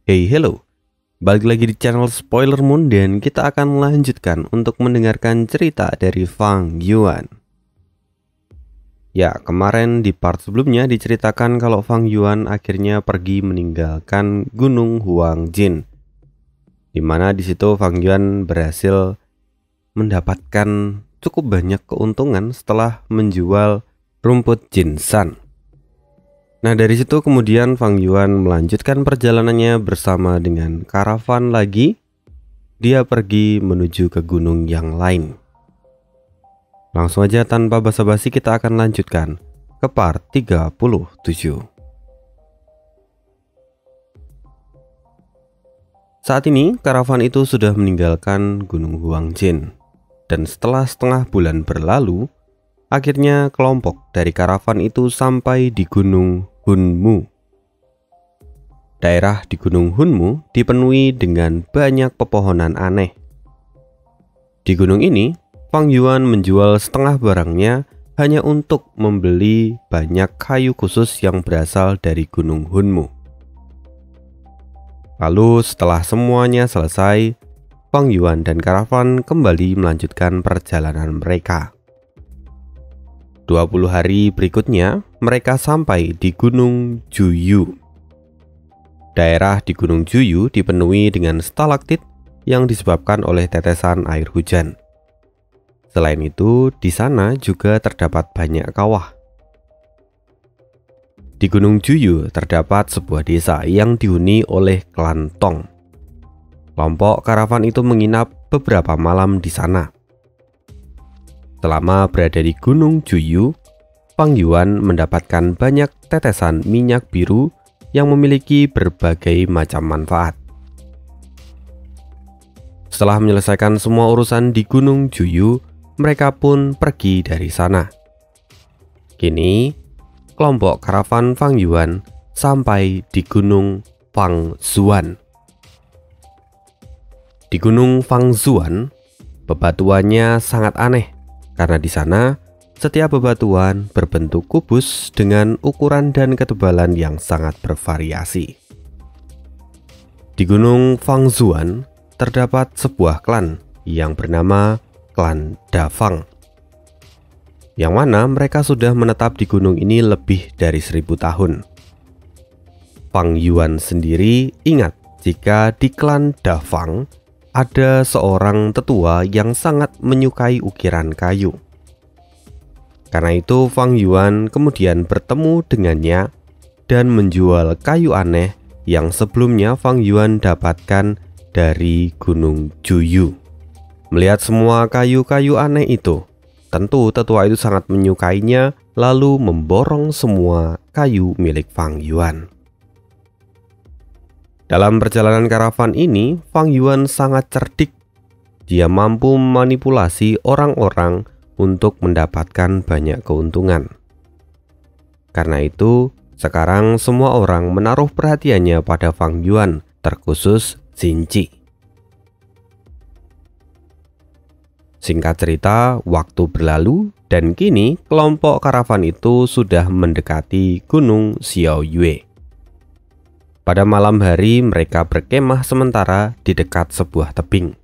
Hey hello, balik lagi di channel Spoiler Moon dan kita akan melanjutkan untuk mendengarkan cerita dari Fang Yuan. Ya, kemarin di part sebelumnya diceritakan kalau Fang Yuan akhirnya pergi meninggalkan Gunung Huangjin, dimana di situ Fang Yuan berhasil mendapatkan cukup banyak keuntungan setelah menjual rumput Jinsan. Nah, dari situ kemudian Fang Yuan melanjutkan perjalanannya bersama dengan karavan lagi. Dia pergi menuju ke gunung yang lain. Langsung aja tanpa basa-basi kita akan lanjutkan ke part 37. Saat ini karavan itu sudah meninggalkan Gunung Huangjin. Dan setelah setengah bulan berlalu, akhirnya kelompok dari karavan itu sampai di Gunung Hunmu. Daerah di Gunung Hunmu dipenuhi dengan banyak pepohonan aneh. Di gunung ini, Fang Yuan menjual setengah barangnya hanya untuk membeli banyak kayu khusus yang berasal dari Gunung Hunmu. Lalu setelah semuanya selesai, Fang Yuan dan karavan kembali melanjutkan perjalanan mereka. 20 hari berikutnya, mereka sampai di Gunung Juyu. Daerah di Gunung Juyu dipenuhi dengan stalaktit yang disebabkan oleh tetesan air hujan. Selain itu, di sana juga terdapat banyak kawah. Di Gunung Juyu terdapat sebuah desa yang dihuni oleh klan Tong. Kelompok karavan itu menginap beberapa malam di sana. Selama berada di Gunung Juyu, Fang Yuan mendapatkan banyak tetesan minyak biru yang memiliki berbagai macam manfaat. Setelah menyelesaikan semua urusan di Gunung Juyu, mereka pun pergi dari sana. Kini, kelompok karavan Fang Yuan sampai di Gunung Fangzuan. Di Gunung Fangzuan, bebatuannya sangat aneh. Karena di sana, setiap bebatuan berbentuk kubus dengan ukuran dan ketebalan yang sangat bervariasi. Di Gunung Fangzuan terdapat sebuah klan yang bernama Klan Dafang, yang mana mereka sudah menetap di gunung ini lebih dari 1000 tahun. Fang Yuan sendiri ingat jika di Klan Dafang ada seorang tetua yang sangat menyukai ukiran kayu. Karena itu Fang Yuan kemudian bertemu dengannya dan menjual kayu aneh yang sebelumnya Fang Yuan dapatkan dari Gunung Juyu. Melihat semua kayu-kayu aneh itu, tentu tetua itu sangat menyukainya lalu memborong semua kayu milik Fang Yuan. Dalam perjalanan karavan ini, Fang Yuan sangat cerdik. Dia mampu memanipulasi orang-orang untuk mendapatkan banyak keuntungan. Karena itu, sekarang semua orang menaruh perhatiannya pada Fang Yuan, terkhusus Xinci. Singkat cerita, waktu berlalu dan kini kelompok karavan itu sudah mendekati Gunung Xiaoyue. Pada malam hari mereka berkemah sementara di dekat sebuah tebing.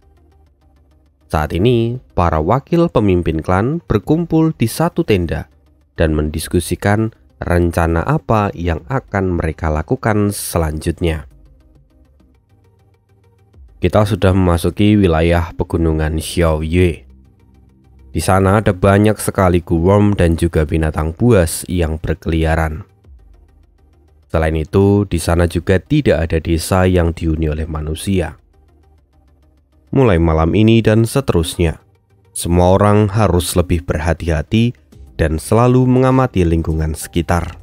Saat ini, para wakil pemimpin klan berkumpul di satu tenda dan mendiskusikan rencana apa yang akan mereka lakukan selanjutnya. Kita sudah memasuki wilayah pegunungan Xiaoyue. Di sana ada banyak sekali gulworm dan juga binatang buas yang berkeliaran. Selain itu, di sana juga tidak ada desa yang dihuni oleh manusia. Mulai malam ini dan seterusnya, semua orang harus lebih berhati-hati dan selalu mengamati lingkungan sekitar.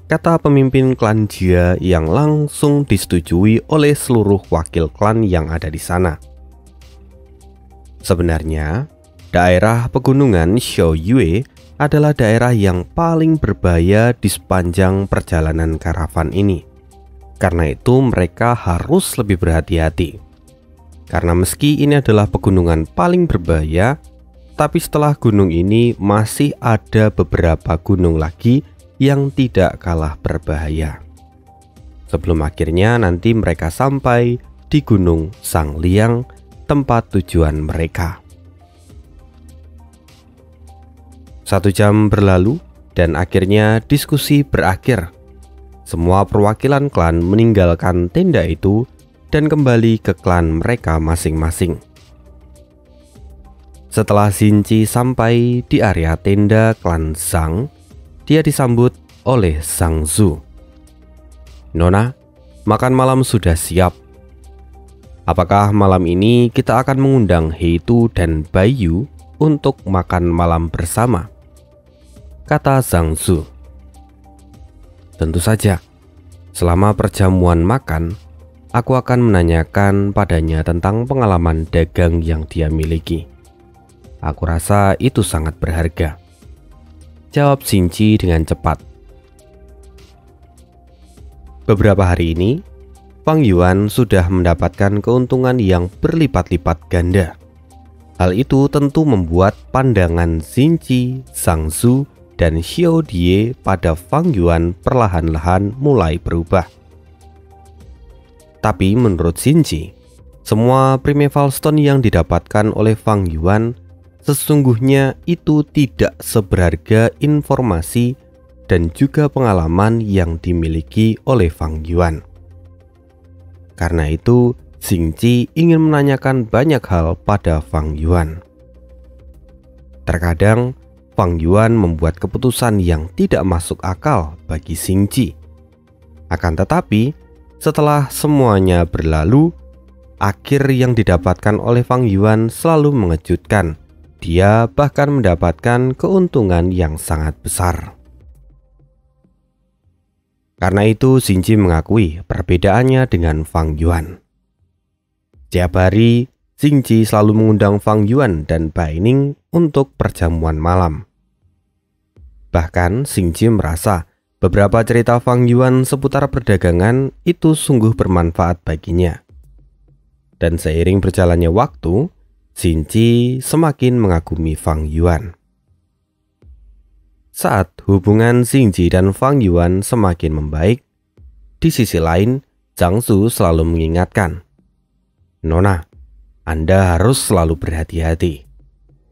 Kata pemimpin klan Jia yang langsung disetujui oleh seluruh wakil klan yang ada di sana. Sebenarnya, daerah pegunungan Xiaoyue adalah daerah yang paling berbahaya di sepanjang perjalanan karavan ini. Karena itu mereka harus lebih berhati-hati. Karena meski ini adalah pegunungan paling berbahaya, tapi setelah gunung ini masih ada beberapa gunung lagi yang tidak kalah berbahaya. sebelum akhirnya nanti mereka sampai di Gunung Sangliang, tempat tujuan mereka. 1 jam berlalu dan akhirnya diskusi berakhir. Semua perwakilan klan meninggalkan tenda itu dan kembali ke klan mereka masing-masing. Setelah Xinci sampai di area tenda klan Zhang, dia disambut oleh Zhang Zu. "Nona, makan malam sudah siap. Apakah malam ini kita akan mengundang Heitu dan Baiyu untuk makan malam bersama?" kata Zhang Zu. "Tentu saja. Selama perjamuan makan, aku akan menanyakan padanya tentang pengalaman dagang yang dia miliki. Aku rasa itu sangat berharga," jawab Xinci dengan cepat. Beberapa hari ini, Fang Yuan sudah mendapatkan keuntungan yang berlipat-lipat ganda. Hal itu tentu membuat pandangan Xinci, Zhang Zu, dan Xiao Die pada Fang Yuan perlahan-lahan mulai berubah. Tapi menurut Xinci, semua Primeval Stone yang didapatkan oleh Fang Yuan sesungguhnya itu tidak seberharga informasi dan juga pengalaman yang dimiliki oleh Fang Yuan. Karena itu, Xinci ingin menanyakan banyak hal pada Fang Yuan. Terkadang, Fang Yuan membuat keputusan yang tidak masuk akal bagi Xinci. Akan tetapi, setelah semuanya berlalu, akhir yang didapatkan oleh Fang Yuan selalu mengejutkan. Dia bahkan mendapatkan keuntungan yang sangat besar. Karena itu, Xinci mengakui perbedaannya dengan Fang Yuan. Setiap hari, Xinci selalu mengundang Fang Yuan dan Baining untuk perjamuan malam. Bahkan Xinci merasa beberapa cerita Fang Yuan seputar perdagangan itu sungguh bermanfaat baginya. Dan seiring berjalannya waktu, Xinci semakin mengagumi Fang Yuan. Saat hubungan Xinci dan Fang Yuan semakin membaik, di sisi lain Zhang Zu selalu mengingatkan, "Nona, Anda harus selalu berhati-hati.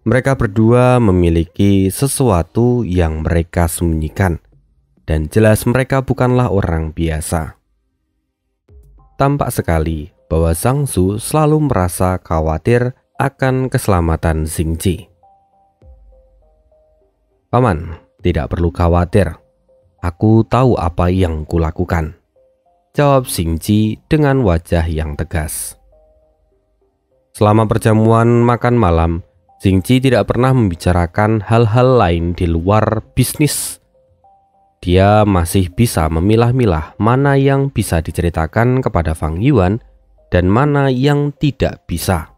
Mereka berdua memiliki sesuatu yang mereka sembunyikan, dan jelas mereka bukanlah orang biasa." Tampak sekali bahwa Zhang Zu selalu merasa khawatir akan keselamatan Xinci. "Paman, tidak perlu khawatir. Aku tahu apa yang kulakukan," jawab Xinci dengan wajah yang tegas. Selama perjamuan makan malam, Xinci tidak pernah membicarakan hal-hal lain di luar bisnis. Dia masih bisa memilah-milah mana yang bisa diceritakan kepada Fang Yuan dan mana yang tidak bisa.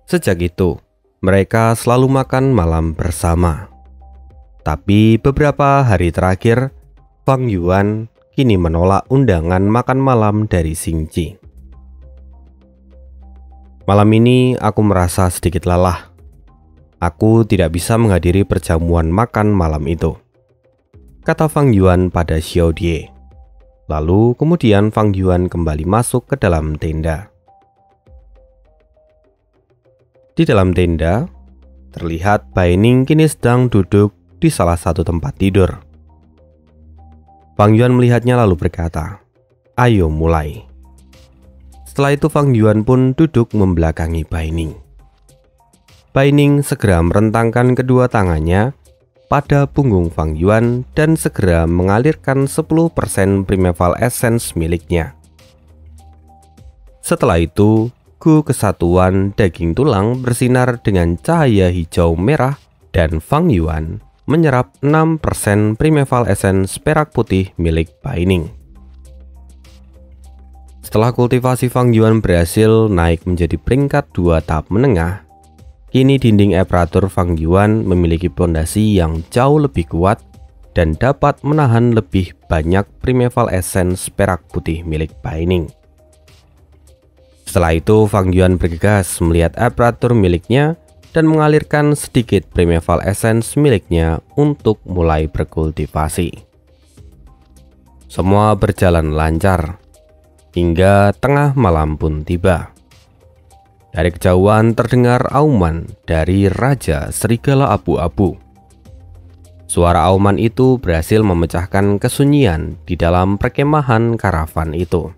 Sejak itu, mereka selalu makan malam bersama. Tapi beberapa hari terakhir, Fang Yuan kini menolak undangan makan malam dari Xinci. "Malam ini aku merasa sedikit lelah. Aku tidak bisa menghadiri perjamuan makan malam itu," kata Fang Yuan pada Xiao Die. Lalu kemudian Fang Yuan kembali masuk ke dalam tenda. Di dalam tenda, terlihat Baining kini sedang duduk di salah satu tempat tidur. Fang Yuan melihatnya lalu berkata, "Ayo mulai." Setelah itu Fang Yuan pun duduk membelakangi Baining. Baining segera merentangkan kedua tangannya pada punggung Fang Yuan dan segera mengalirkan 10% Primeval Essence miliknya. Setelah itu, Gu Kesatuan Daging Tulang bersinar dengan cahaya hijau merah dan Fang Yuan menyerap 6% Primeval Essence perak putih milik Baining. Setelah kultivasi Fang Yuan berhasil naik menjadi peringkat 2 tahap menengah, kini dinding Eperatur Fang Yuan memiliki pondasi yang jauh lebih kuat dan dapat menahan lebih banyak Primeval Essence perak putih milik Baining. Setelah itu Fang Yuan bergegas melihat Eperatur miliknya dan mengalirkan sedikit Primeval Essence miliknya untuk mulai berkultivasi. Semua berjalan lancar hingga tengah malam pun tiba. Dari kejauhan terdengar auman dari Raja Serigala Abu-Abu. Suara auman itu berhasil memecahkan kesunyian di dalam perkemahan karavan itu.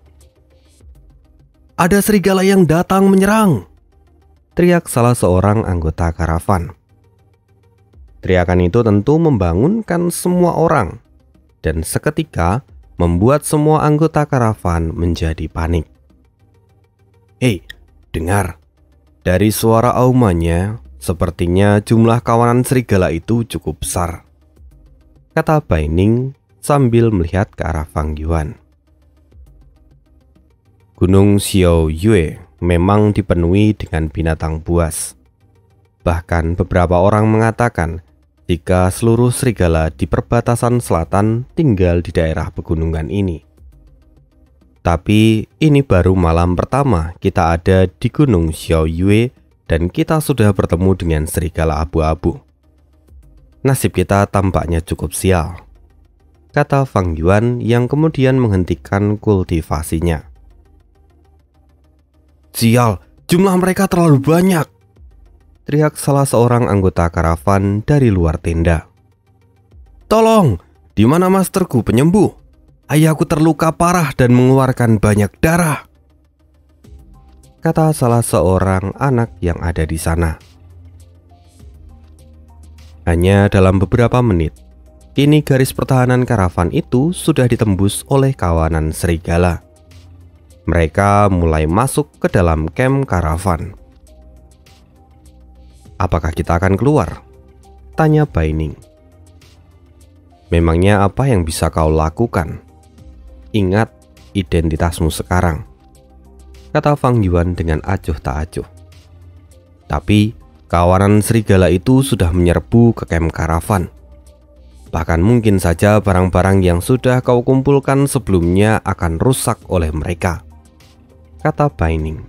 "Ada serigala yang datang menyerang!" teriak salah seorang anggota karavan. Teriakan itu tentu membangunkan semua orang dan seketika membuat semua anggota karavan menjadi panik. "Hei, dengar! Dari suara aumannya, sepertinya jumlah kawanan serigala itu cukup besar," kata Bai Ning sambil melihat ke arah Fang Yuan. Gunung Xiao Yue memang dipenuhi dengan binatang buas. Bahkan beberapa orang mengatakan jika seluruh serigala di perbatasan selatan tinggal di daerah pegunungan ini. Tapi ini baru malam pertama kita ada di Gunung Xiao Yue dan kita sudah bertemu dengan serigala abu-abu. Nasib kita tampaknya cukup sial, kata Fang Yuan yang kemudian menghentikan kultivasinya. "Sial, jumlah mereka terlalu banyak!" teriak salah seorang anggota karavan dari luar tenda. "Tolong, di mana masterku penyembuh? Ayahku terluka parah dan mengeluarkan banyak darah," kata salah seorang anak yang ada di sana. Hanya dalam beberapa menit, kini garis pertahanan karavan itu sudah ditembus oleh kawanan serigala. Mereka mulai masuk ke dalam kamp karavan. "Apakah kita akan keluar?" tanya Bai Ning. "Memangnya apa yang bisa kau lakukan? Ingat identitasmu sekarang," kata Fang Yuan dengan acuh tak acuh. Tapi kawanan serigala itu sudah menyerbu ke kamp karavan. Bahkan mungkin saja barang-barang yang sudah kau kumpulkan sebelumnya akan rusak oleh mereka, kata Bai Ning.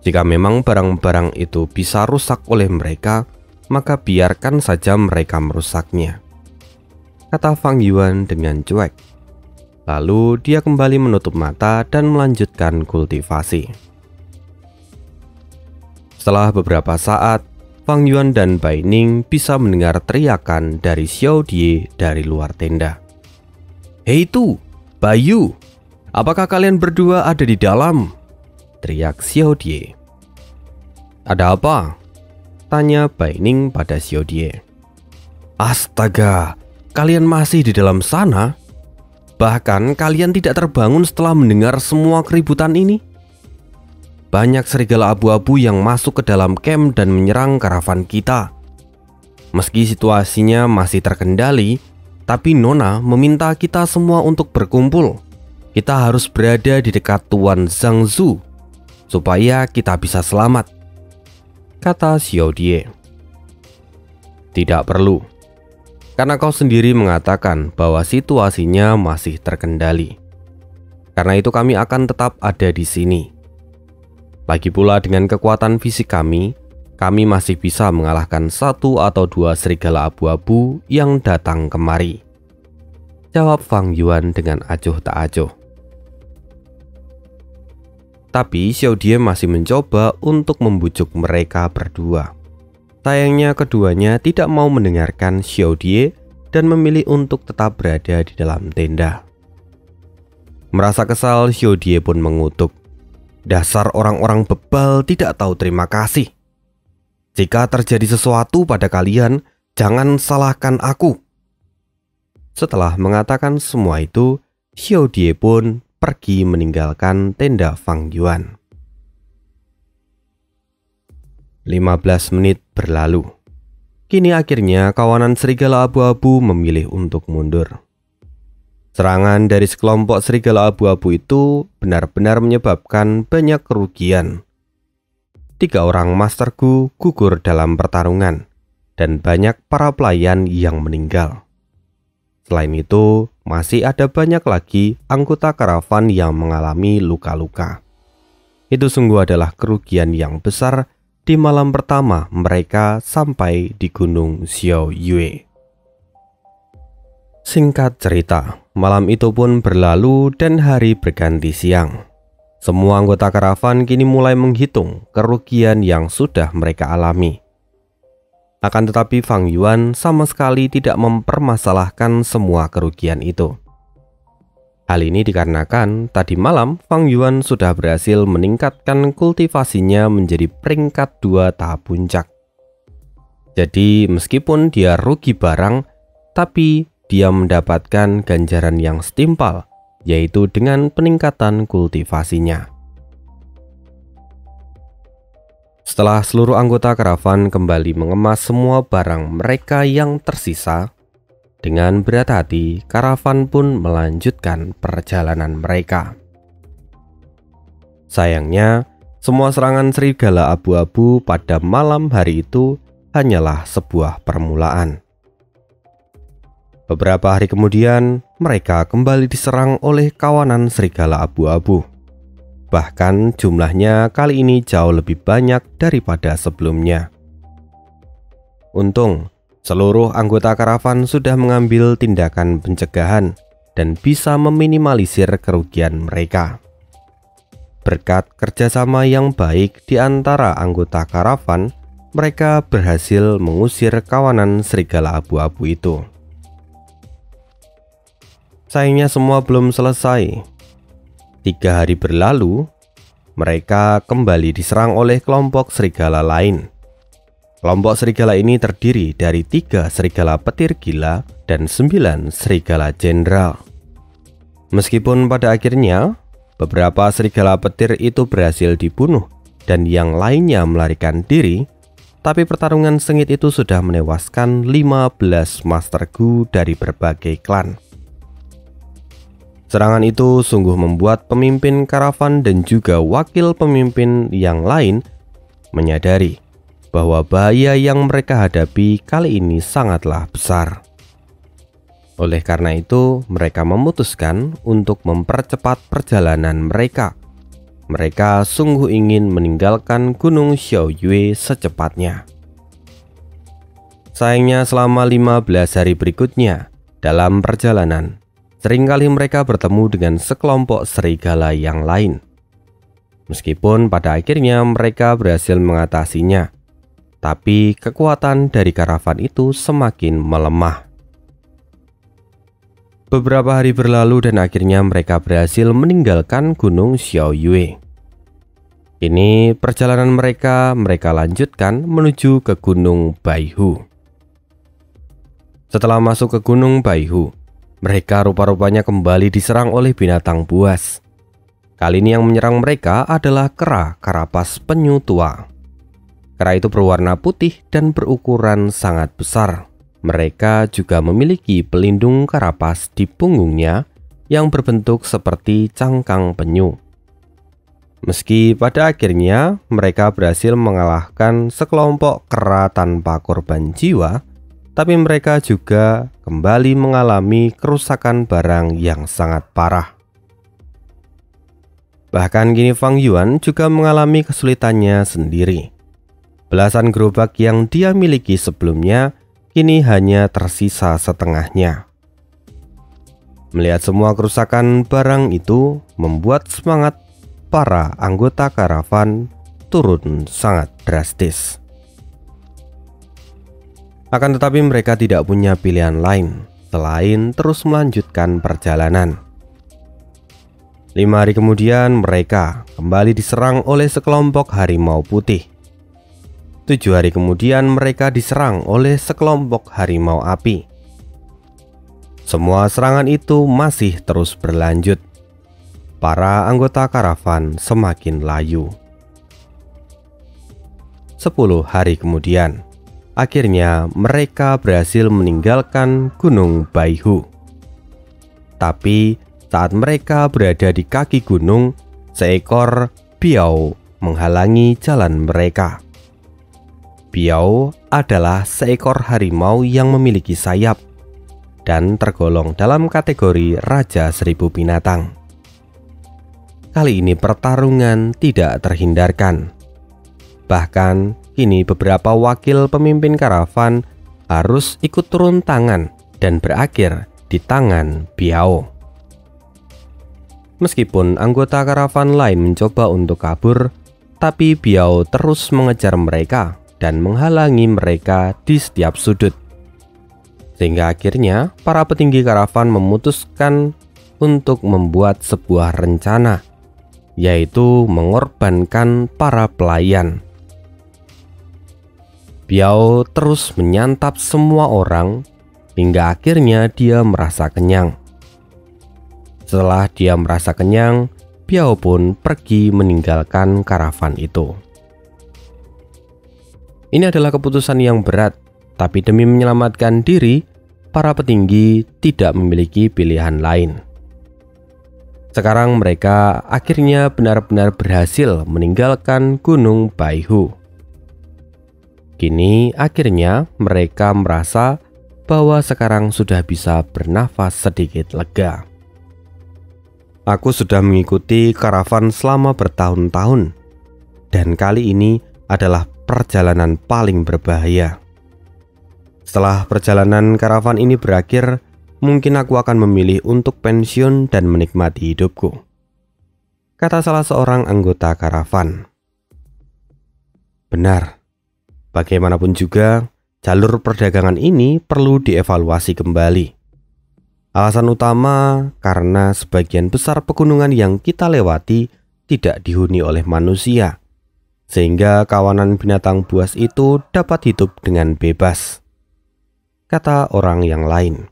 "Jika memang barang-barang itu bisa rusak oleh mereka, maka biarkan saja mereka merusaknya," kata Fang Yuan dengan cuek. Lalu dia kembali menutup mata dan melanjutkan kultivasi. Setelah beberapa saat, Fang Yuan dan Bai Ning bisa mendengar teriakan dari Xiao Die dari luar tenda. "Hei itu, Bayu, apakah kalian berdua ada di dalam?" teriak Xiao Die. "Ada apa?" tanya Bai Ning pada Xiao Die. "Astaga, kalian masih di dalam sana? Bahkan kalian tidak terbangun setelah mendengar semua keributan ini? Banyak serigala abu-abu yang masuk ke dalam kamp dan menyerang karavan kita. Meski situasinya masih terkendali, tapi Nona meminta kita semua untuk berkumpul. Kita harus berada di dekat Tuan Zhang Zu supaya kita bisa selamat," kata Xiao Die. "Tidak perlu, karena kau sendiri mengatakan bahwa situasinya masih terkendali. Karena itu kami akan tetap ada di sini. Lagi pula dengan kekuatan fisik kami masih bisa mengalahkan 1 atau 2 serigala abu-abu yang datang kemari," jawab Fang Yuan dengan acuh tak acuh. Tapi Xiao Die masih mencoba untuk membujuk mereka berdua. Sayangnya keduanya tidak mau mendengarkan Xiao Die dan memilih untuk tetap berada di dalam tenda. Merasa kesal, Xiao Die pun mengutuk, "Dasar orang-orang bebal tidak tahu terima kasih. Jika terjadi sesuatu pada kalian, jangan salahkan aku." Setelah mengatakan semua itu, Xiao Die pun pergi meninggalkan tenda Fang Yuan. 15 menit berlalu. Kini akhirnya kawanan serigala abu-abu memilih untuk mundur. Serangan dari sekelompok serigala abu-abu itu benar-benar menyebabkan banyak kerugian. 3 orang masterku gugur dalam pertarungan dan banyak para pelayan yang meninggal. Selain itu, masih ada banyak lagi anggota karavan yang mengalami luka-luka. Itu sungguh adalah kerugian yang besar di malam pertama mereka sampai di Gunung Xiao Yue. Singkat cerita, malam itu pun berlalu dan hari berganti siang. Semua anggota karavan kini mulai menghitung kerugian yang sudah mereka alami. Akan tetapi Fang Yuan sama sekali tidak mempermasalahkan semua kerugian itu. Hal ini dikarenakan tadi malam Fang Yuan sudah berhasil meningkatkan kultivasinya menjadi peringkat 2 tahap puncak. Jadi meskipun dia rugi barang, tapi dia mendapatkan ganjaran yang setimpal, yaitu dengan peningkatan kultivasinya. Setelah seluruh anggota karavan kembali mengemas semua barang mereka yang tersisa, dengan berat hati karavan pun melanjutkan perjalanan mereka. Sayangnya, semua serangan serigala abu-abu pada malam hari itu hanyalah sebuah permulaan. Beberapa hari kemudian, mereka kembali diserang oleh kawanan serigala abu-abu. Bahkan jumlahnya kali ini jauh lebih banyak daripada sebelumnya. Untung, seluruh anggota karavan sudah mengambil tindakan pencegahan dan bisa meminimalisir kerugian mereka. Berkat kerjasama yang baik di antara anggota karavan, mereka berhasil mengusir kawanan serigala abu-abu itu. Sayangnya semua belum selesai. 3 hari berlalu, mereka kembali diserang oleh kelompok serigala lain. Kelompok serigala ini terdiri dari 3 serigala petir gila dan 9 serigala jenderal. Meskipun pada akhirnya, beberapa serigala petir itu berhasil dibunuh dan yang lainnya melarikan diri, tapi pertarungan sengit itu sudah menewaskan 15 Master Gu dari berbagai klan. Serangan itu sungguh membuat pemimpin karavan dan juga wakil pemimpin yang lain menyadari bahwa bahaya yang mereka hadapi kali ini sangatlah besar. Oleh karena itu, mereka memutuskan untuk mempercepat perjalanan mereka. Mereka sungguh ingin meninggalkan Gunung Xiaoyue secepatnya. Sayangnya selama 15 hari berikutnya dalam perjalanan, seringkali mereka bertemu dengan sekelompok serigala yang lain. Meskipun pada akhirnya mereka berhasil mengatasinya, tapi kekuatan dari karavan itu semakin melemah. Beberapa hari berlalu dan akhirnya mereka berhasil meninggalkan Gunung Xiaoyue. Kini perjalanan mereka lanjutkan menuju ke Gunung Baihu. Setelah masuk ke Gunung Baihu, mereka rupa-rupanya kembali diserang oleh binatang buas. Kali ini yang menyerang mereka adalah kera karapas penyu tua. Kera itu berwarna putih dan berukuran sangat besar. Mereka juga memiliki pelindung karapas di punggungnya yang berbentuk seperti cangkang penyu. Meski pada akhirnya mereka berhasil mengalahkan sekelompok kera tanpa korban jiwa, tapi mereka juga kembali mengalami kerusakan barang yang sangat parah. Bahkan kini Fang Yuan juga mengalami kesulitannya sendiri. Belasan gerobak yang dia miliki sebelumnya kini hanya tersisa setengahnya. Melihat semua kerusakan barang itu membuat semangat para anggota karavan turun sangat drastis. Akan tetapi mereka tidak punya pilihan lain selain terus melanjutkan perjalanan. 5 hari kemudian mereka kembali diserang oleh sekelompok harimau putih. 7 hari kemudian mereka diserang oleh sekelompok harimau api. Semua serangan itu masih terus berlanjut. Para anggota karavan semakin layu. 10 hari kemudian, akhirnya mereka berhasil meninggalkan Gunung Baihu. Tapi saat mereka berada di kaki gunung, seekor biao menghalangi jalan mereka. Biao adalah seekor harimau yang memiliki sayap dan tergolong dalam kategori Raja Seribu Binatang. Kali ini pertarungan tidak terhindarkan. Bahkan kini beberapa wakil pemimpin karavan harus ikut turun tangan dan berakhir di tangan Biao. Meskipun anggota karavan lain mencoba untuk kabur, tapi Biao terus mengejar mereka dan menghalangi mereka di setiap sudut. Sehingga akhirnya para petinggi karavan memutuskan untuk membuat sebuah rencana, yaitu mengorbankan para pelayan. Biao terus menyantap semua orang hingga akhirnya dia merasa kenyang. Setelah dia merasa kenyang, Biao pun pergi meninggalkan karavan itu. Ini adalah keputusan yang berat, tapi demi menyelamatkan diri, para petinggi tidak memiliki pilihan lain. Sekarang mereka akhirnya benar-benar berhasil meninggalkan Gunung Baihu. Kini akhirnya mereka merasa bahwa sekarang sudah bisa bernafas sedikit lega. Aku sudah mengikuti karavan selama bertahun-tahun, dan kali ini adalah perjalanan paling berbahaya. Setelah perjalanan karavan ini berakhir, mungkin aku akan memilih untuk pensiun dan menikmati hidupku, kata salah seorang anggota karavan. Benar, bagaimanapun juga, jalur perdagangan ini perlu dievaluasi kembali. Alasan utama karena sebagian besar pegunungan yang kita lewati tidak dihuni oleh manusia, sehingga kawanan binatang buas itu dapat hidup dengan bebas, kata orang yang lain.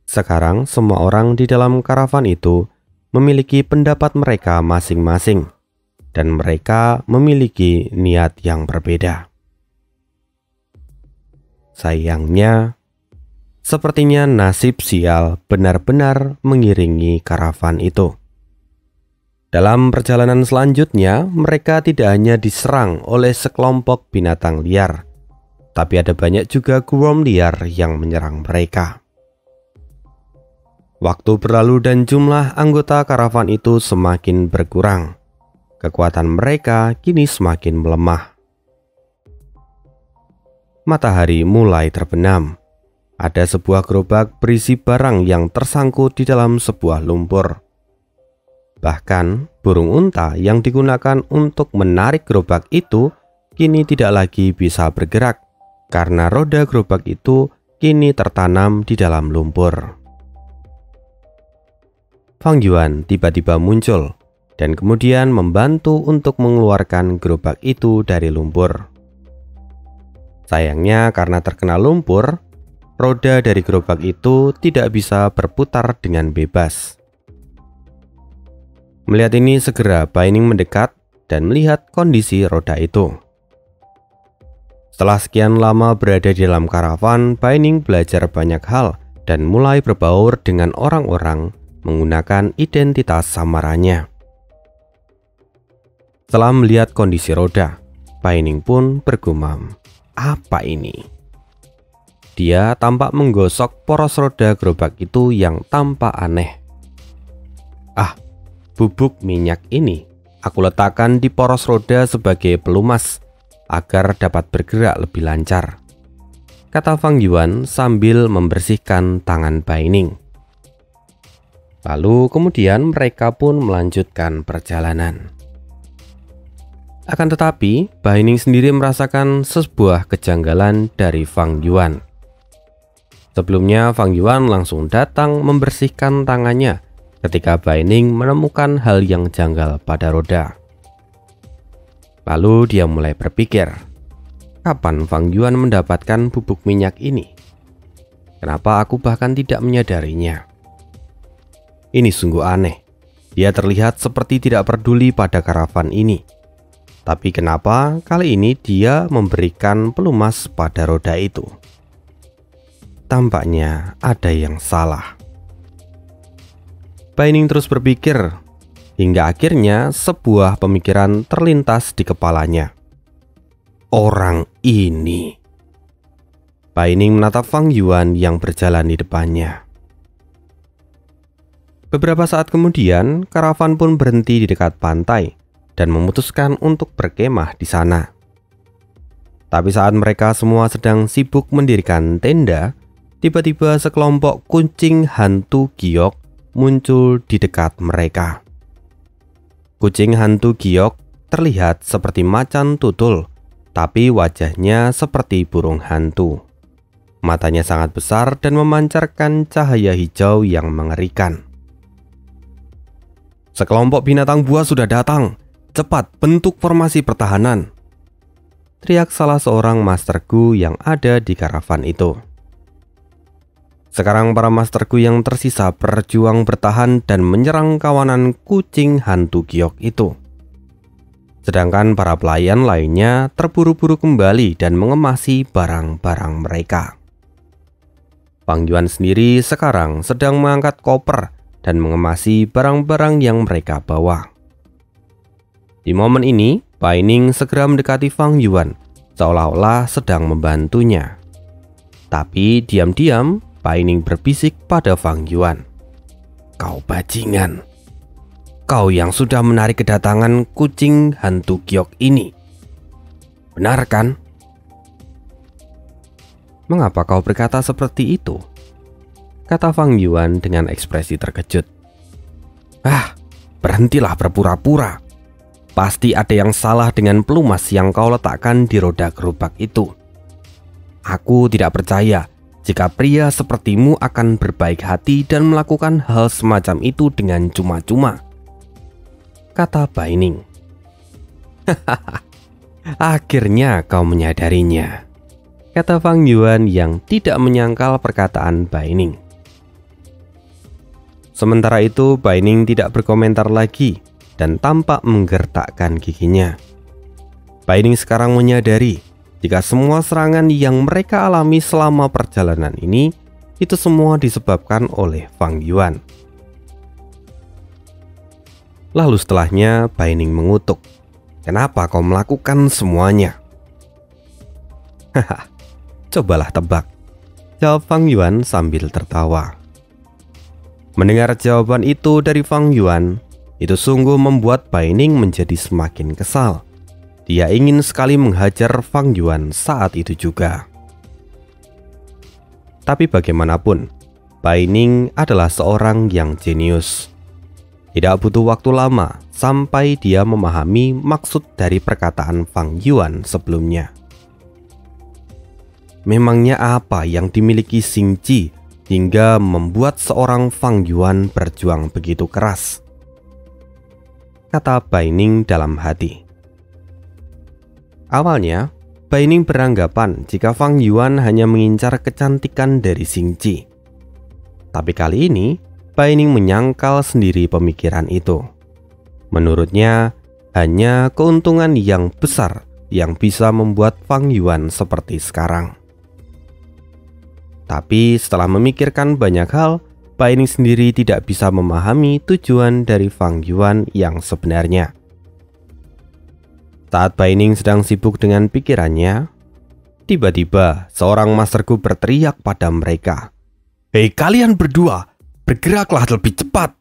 Sekarang semua orang di dalam karavan itu memiliki pendapat mereka masing-masing, dan mereka memiliki niat yang berbeda. Sayangnya, sepertinya nasib sial benar-benar mengiringi karavan itu. Dalam perjalanan selanjutnya, mereka tidak hanya diserang oleh sekelompok binatang liar, tapi ada banyak juga gurun liar yang menyerang mereka. Waktu berlalu dan jumlah anggota karavan itu semakin berkurang. Kekuatan mereka kini semakin melemah. Matahari mulai terbenam. Ada sebuah gerobak berisi barang yang tersangkut di dalam sebuah lumpur. Bahkan burung unta yang digunakan untuk menarik gerobak itu kini tidak lagi bisa bergerak karena roda gerobak itu kini tertanam di dalam lumpur. Fang Yuan tiba-tiba muncul dan kemudian membantu untuk mengeluarkan gerobak itu dari lumpur. Sayangnya karena terkena lumpur, roda dari gerobak itu tidak bisa berputar dengan bebas. Melihat ini segera Baining mendekat dan melihat kondisi roda itu. Setelah sekian lama berada di dalam karavan, Baining belajar banyak hal dan mulai berbaur dengan orang-orang menggunakan identitas samarannya. Setelah melihat kondisi roda, Baining pun bergumam, "Apa ini?" Dia tampak menggosok poros roda gerobak itu yang tampak aneh. "Ah, bubuk minyak ini aku letakkan di poros roda sebagai pelumas agar dapat bergerak lebih lancar," kata Fang Yuan sambil membersihkan tangan Baining. Lalu kemudian mereka pun melanjutkan perjalanan. Akan tetapi, Baining sendiri merasakan sebuah kejanggalan dari Fang Yuan. Sebelumnya Fang Yuan langsung datang membersihkan tangannya ketika Baining menemukan hal yang janggal pada roda. Lalu dia mulai berpikir, kapan Fang Yuan mendapatkan bubuk minyak ini? Kenapa aku bahkan tidak menyadarinya? Ini sungguh aneh. Dia terlihat seperti tidak peduli pada karavan ini. Tapi kenapa kali ini dia memberikan pelumas pada roda itu? Tampaknya ada yang salah. Baining terus berpikir, hingga akhirnya sebuah pemikiran terlintas di kepalanya. Orang ini. Baining menatap Fang Yuan yang berjalan di depannya. Beberapa saat kemudian, karavan pun berhenti di dekat pantai dan memutuskan untuk berkemah di sana. Tapi saat mereka semua sedang sibuk mendirikan tenda, tiba-tiba sekelompok kucing hantu giok muncul di dekat mereka. Kucing hantu giok terlihat seperti macan tutul, tapi wajahnya seperti burung hantu. Matanya sangat besar dan memancarkan cahaya hijau yang mengerikan. "Sekelompok binatang buas sudah datang. Cepat bentuk formasi pertahanan," teriak salah seorang masterku yang ada di karavan itu. Sekarang para masterku yang tersisa berjuang bertahan dan menyerang kawanan kucing hantu giok itu. Sedangkan para pelayan lainnya terburu-buru kembali dan mengemasi barang-barang mereka. Fang Yuan sendiri sekarang sedang mengangkat koper dan mengemasi barang-barang yang mereka bawa. Di momen ini, Bai Ning segera mendekati Fang Yuan, seolah-olah sedang membantunya. Tapi diam-diam, Bai Ning berbisik pada Fang Yuan, "Kau bajingan. Kau yang sudah menarik kedatangan kucing hantu giok ini. Benar kan?" "Mengapa kau berkata seperti itu?" kata Fang Yuan dengan ekspresi terkejut. Berhentilah berpura-pura. Pasti ada yang salah dengan pelumas yang kau letakkan di roda gerobak itu. Aku tidak percaya jika pria sepertimu akan berbaik hati dan melakukan hal semacam itu dengan cuma-cuma," kata Bai Ning. "Akhirnya kau menyadarinya," kata Fang Yuan yang tidak menyangkal perkataan Bai Ning. Sementara itu Bai Ning tidak berkomentar lagi dan tampak menggertakkan giginya. Bai Ning sekarang menyadari jika semua serangan yang mereka alami selama perjalanan ini itu semua disebabkan oleh Fang Yuan. Lalu setelahnya Bai Ning mengutuk, "Kenapa kau melakukan semuanya?" "Cobalah tebak," jawab Fang Yuan sambil tertawa. Mendengar jawaban itu dari Fang Yuan, itu sungguh membuat Bai Ning menjadi semakin kesal. Dia ingin sekali menghajar Fang Yuan saat itu juga. Tapi bagaimanapun, Bai Ning adalah seorang yang jenius. Tidak butuh waktu lama sampai dia memahami maksud dari perkataan Fang Yuan sebelumnya. Memangnya apa yang dimiliki Xing Ji hingga membuat seorang Fang Yuan berjuang begitu keras? Kata Bai Ning dalam hati. Awalnya, Bai Ning beranggapan jika Fang Yuan hanya mengincar kecantikan dari Xing Ji. Tapi kali ini, Bai Ning menyangkal sendiri pemikiran itu. Menurutnya, hanya keuntungan yang besar yang bisa membuat Fang Yuan seperti sekarang. Tapi setelah memikirkan banyak hal, Bai Ning sendiri tidak bisa memahami tujuan dari Fang Yuan yang sebenarnya. Saat Bai Ning sedang sibuk dengan pikirannya, tiba-tiba seorang masterku berteriak pada mereka, "Hei kalian berdua, bergeraklah lebih cepat!"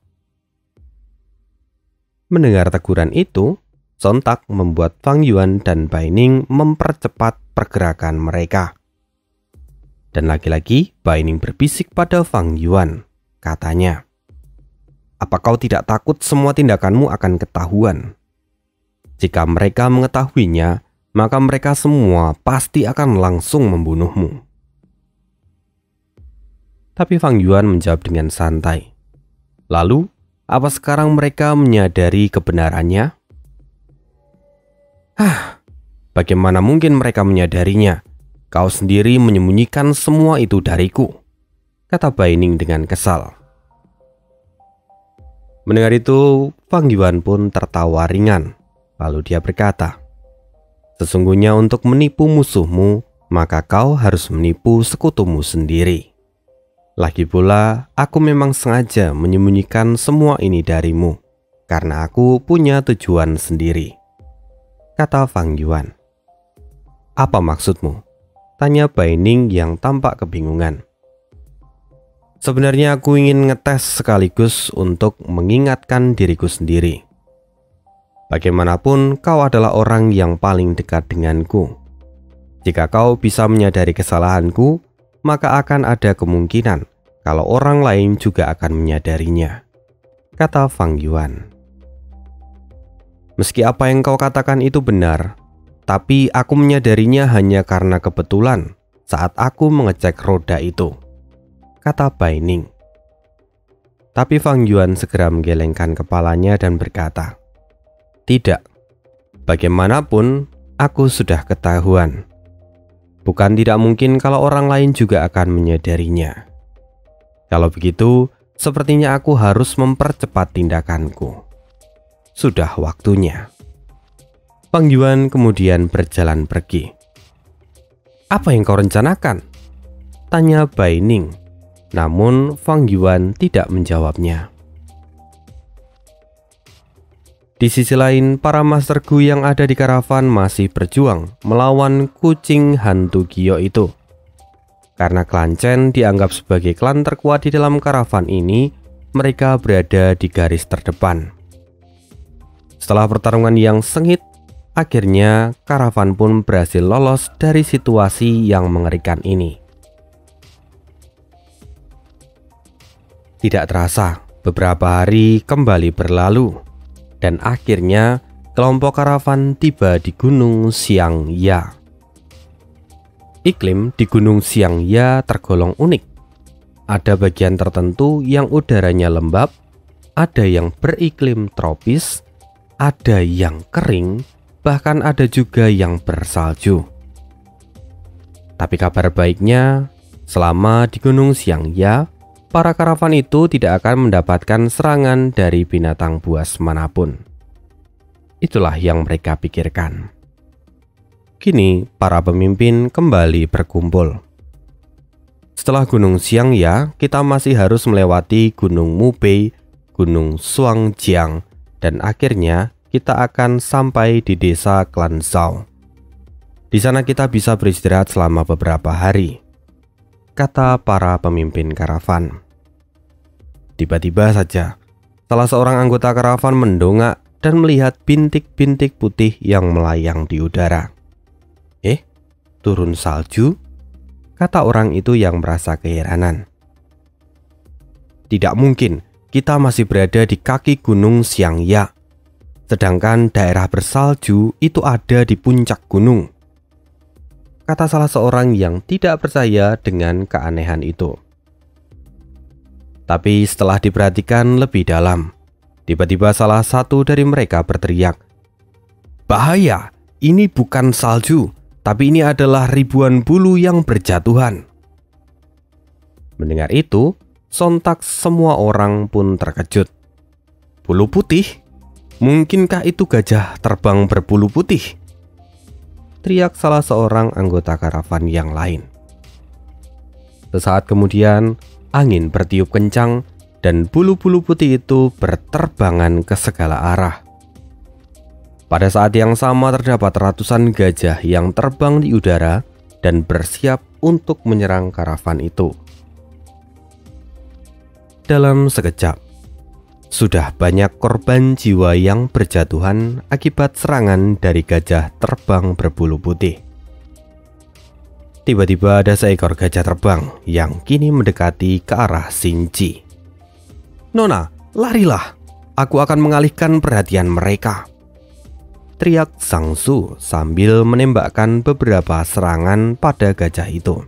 Mendengar teguran itu, sontak membuat Fang Yuan dan Bai Ning mempercepat pergerakan mereka. Dan lagi-lagi Bai Ning berbisik pada Fang Yuan, katanya, "Apa kau tidak takut semua tindakanmu akan ketahuan? Jika mereka mengetahuinya, maka mereka semua pasti akan langsung membunuhmu." Tapi Fang Yuan menjawab dengan santai, "Lalu, apa sekarang mereka menyadari kebenarannya?" Bagaimana mungkin mereka menyadarinya? Kau sendiri menyembunyikan semua itu dariku," kata Bai Ning dengan kesal. Mendengar itu, Fang Yuan pun tertawa ringan. Lalu dia berkata, "Sesungguhnya untuk menipu musuhmu, maka kau harus menipu sekutumu sendiri. Lagi pula, aku memang sengaja menyembunyikan semua ini darimu, karena aku punya tujuan sendiri," kata Fang Yuan. "Apa maksudmu?" tanya Bai Ning yang tampak kebingungan. "Sebenarnya aku ingin ngetes sekaligus untuk mengingatkan diriku sendiri. Bagaimanapun kau adalah orang yang paling dekat denganku. Jika kau bisa menyadari kesalahanku, maka akan ada kemungkinan kalau orang lain juga akan menyadarinya, kata Fang Yuan. Meski apa yang kau katakan itu benar, tapi aku menyadarinya hanya karena kebetulan saat aku mengecek roda itu, kata Bai Ning. Tapi Fang Yuan segera menggelengkan kepalanya dan berkata, "Tidak, bagaimanapun aku sudah ketahuan. Bukan tidak mungkin kalau orang lain juga akan menyadarinya. Kalau begitu, sepertinya aku harus mempercepat tindakanku. Sudah waktunya." Fang Yuan kemudian berjalan pergi. "Apa yang kau rencanakan?" tanya Bai Ning. Namun Fang Yuan tidak menjawabnya. Di sisi lain, para Master Gu yang ada di karavan masih berjuang melawan kucing hantu Gio itu. Karena klan Chen dianggap sebagai klan terkuat di dalam karavan ini, mereka berada di garis terdepan. Setelah pertarungan yang sengit, akhirnya karavan pun berhasil lolos dari situasi yang mengerikan ini. Tidak terasa, beberapa hari kembali berlalu. Dan akhirnya kelompok karavan tiba di Gunung Xiangya. Iklim di Gunung Xiangya tergolong unik. Ada bagian tertentu yang udaranya lembab, ada yang beriklim tropis, ada yang kering, bahkan ada juga yang bersalju. Tapi kabar baiknya, selama di Gunung Xiangya, para karavan itu tidak akan mendapatkan serangan dari binatang buas manapun. Itulah yang mereka pikirkan. Kini, para pemimpin kembali berkumpul. Setelah Gunung Xiangya, kita masih harus melewati Gunung Mubei, Gunung Shuangjiang, dan akhirnya kita akan sampai di desa Klan Zhao. Di sana kita bisa beristirahat selama beberapa hari, kata para pemimpin karavan. Tiba-tiba saja, salah seorang anggota karavan mendongak dan melihat bintik-bintik putih yang melayang di udara. Turun salju? Kata orang itu yang merasa keheranan. Tidak mungkin, kita masih berada di kaki Gunung Xiangya. Sedangkan daerah bersalju itu ada di puncak gunung, kata salah seorang yang tidak percaya dengan keanehan itu. Tapi setelah diperhatikan lebih dalam, tiba-tiba salah satu dari mereka berteriak, "Bahaya, ini bukan salju, tapi ini adalah ribuan bulu yang berjatuhan." Mendengar itu, sontak semua orang pun terkejut. "Bulu putih? Mungkinkah itu gajah terbang berbulu putih?" teriak salah seorang anggota karavan yang lain. Sesaat kemudian, angin bertiup kencang dan bulu-bulu putih itu berterbangan ke segala arah. Pada saat yang sama terdapat ratusan gajah yang terbang di udara dan bersiap untuk menyerang karavan itu. Dalam sekejap, sudah banyak korban jiwa yang berjatuhan akibat serangan dari gajah terbang berbulu putih. Tiba-tiba ada seekor gajah terbang yang kini mendekati ke arah Xinji. "Nona, larilah! Aku akan mengalihkan perhatian mereka!" teriak Zhang Su sambil menembakkan beberapa serangan pada gajah itu.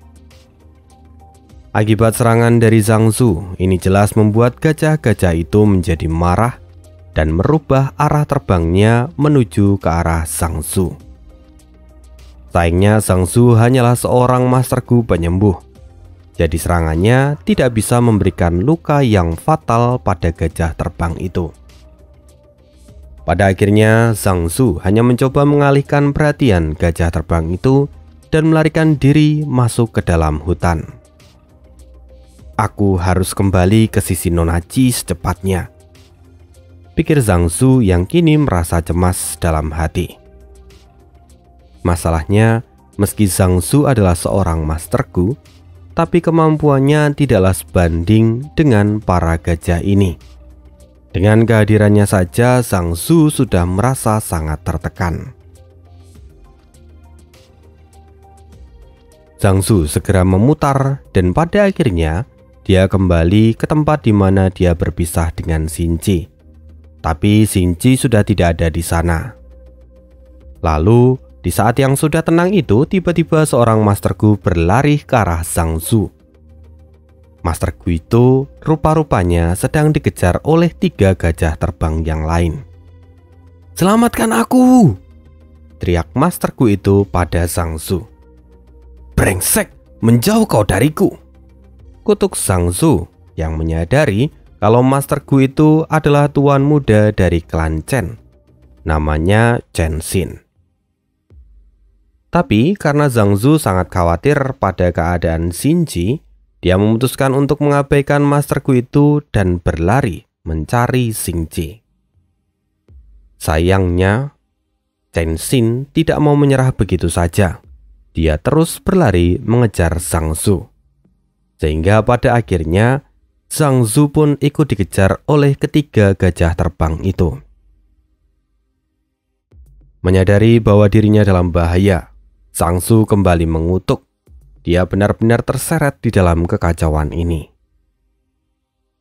Akibat serangan dari Zhang Su, ini jelas membuat gajah-gajah itu menjadi marah dan merubah arah terbangnya menuju ke arah Zhang Su. Sayangnya Zhang Su hanyalah seorang Master Gu penyembuh, jadi serangannya tidak bisa memberikan luka yang fatal pada gajah terbang itu. Pada akhirnya Zhang Su hanya mencoba mengalihkan perhatian gajah terbang itu dan melarikan diri masuk ke dalam hutan. "Aku harus kembali ke sisi Nona Ji secepatnya," pikir Zhang Su yang kini merasa cemas dalam hati. Masalahnya, meski Zhang Su adalah seorang Master Gu, tapi kemampuannya tidaklah sebanding dengan para gajah ini. Dengan kehadirannya saja, Zhang Su sudah merasa sangat tertekan. Zhang Zu segera memutar dan pada akhirnya dia kembali ke tempat di mana dia berpisah dengan Xin Ji. Tapi Xin Ji sudah tidak ada di sana. Lalu di saat yang sudah tenang itu, tiba-tiba seorang Master Gu berlari ke arah Zhang Zu. Master Gu itu rupa-rupanya sedang dikejar oleh 3 gajah terbang yang lain. "Selamatkan aku!" teriak Master Gu itu pada Zhang Zu. "Brengsek, menjauh kau dariku!" kutuk Zhang Zu yang menyadari kalau Master Gu itu adalah tuan muda dari klan Chen. Namanya Chen Xin. Tapi karena Zhang Zu sangat khawatir pada keadaan Xin Ji, dia memutuskan untuk mengabaikan Master Gu itu dan berlari mencari Xin Ji. Sayangnya, Chen Xin tidak mau menyerah begitu saja. Dia terus berlari mengejar Zhang Zu. Sehingga pada akhirnya, Zhang Zu pun ikut dikejar oleh ketiga gajah terbang itu. Menyadari bahwa dirinya dalam bahaya, Zhang Zu kembali mengutuk. Dia benar-benar terseret di dalam kekacauan ini.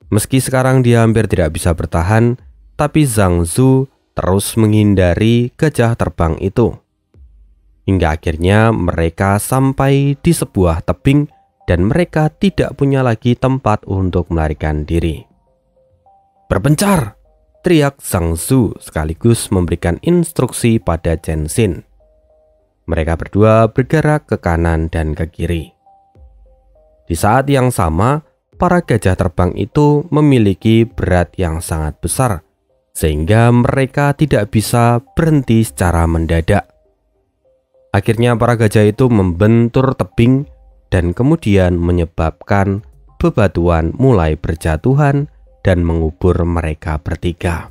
Meski sekarang dia hampir tidak bisa bertahan, tapi Zhang Zu terus menghindari gajah terbang itu. Hingga akhirnya mereka sampai di sebuah tebing dan mereka tidak punya lagi tempat untuk melarikan diri. "Berpencar!" teriak Zhang Zu sekaligus memberikan instruksi pada Chen Xin. Mereka berdua bergerak ke kanan dan ke kiri. Di saat yang sama, para gajah terbang itu memiliki berat yang sangat besar, sehingga mereka tidak bisa berhenti secara mendadak. Akhirnya para gajah itu membentur tebing dan kemudian menyebabkan bebatuan mulai berjatuhan dan mengubur mereka bertiga.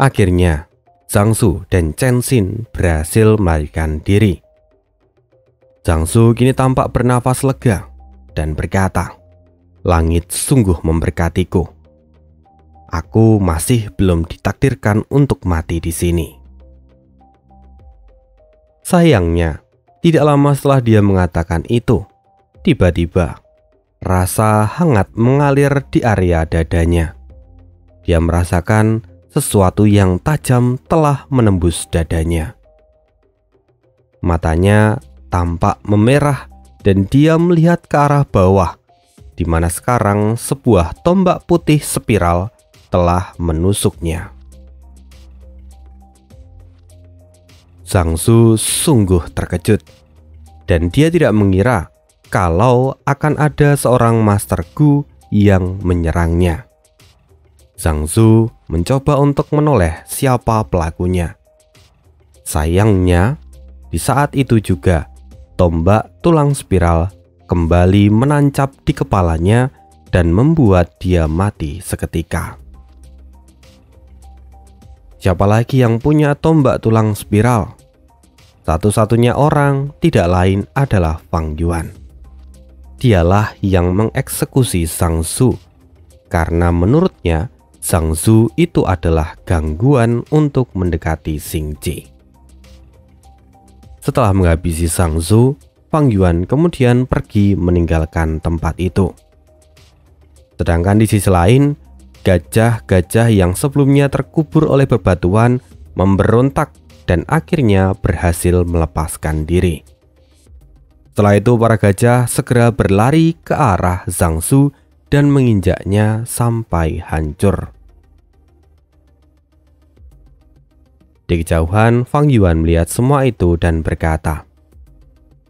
Akhirnya, Zhang Zu dan Chen Xin berhasil melarikan diri. Zhang Zu kini tampak bernafas lega dan berkata, "Langit sungguh memberkatiku. Aku masih belum ditakdirkan untuk mati di sini." Sayangnya, tidak lama setelah dia mengatakan itu, tiba-tiba rasa hangat mengalir di area dadanya. Dia merasakan sesuatu yang tajam telah menembus dadanya. Matanya tampak memerah dan dia melihat ke arah bawah, di mana sekarang sebuah tombak putih spiral telah menusuknya. Zhang Zu sungguh terkejut dan dia tidak mengira kalau akan ada seorang Master Gu yang menyerangnya. Zhang Zu mencoba untuk menoleh siapa pelakunya. Sayangnya, di saat itu juga tombak tulang spiral kembali menancap di kepalanya dan membuat dia mati seketika. Siapa lagi yang punya tombak tulang spiral? Satu-satunya orang tidak lain adalah Fang Yuan. Dialah yang mengeksekusi Zhang Zu karena menurutnya Zhang Zu itu adalah gangguan untuk mendekati Xin Ji. Setelah menghabisi Zhang Zu, Fang Yuan kemudian pergi meninggalkan tempat itu. Sedangkan di sisi lain, gajah-gajah yang sebelumnya terkubur oleh bebatuan memberontak dan akhirnya berhasil melepaskan diri. Setelah itu para gajah segera berlari ke arah Zhang Zu dan menginjaknya sampai hancur. Di kejauhan, Fang Yuan melihat semua itu dan berkata,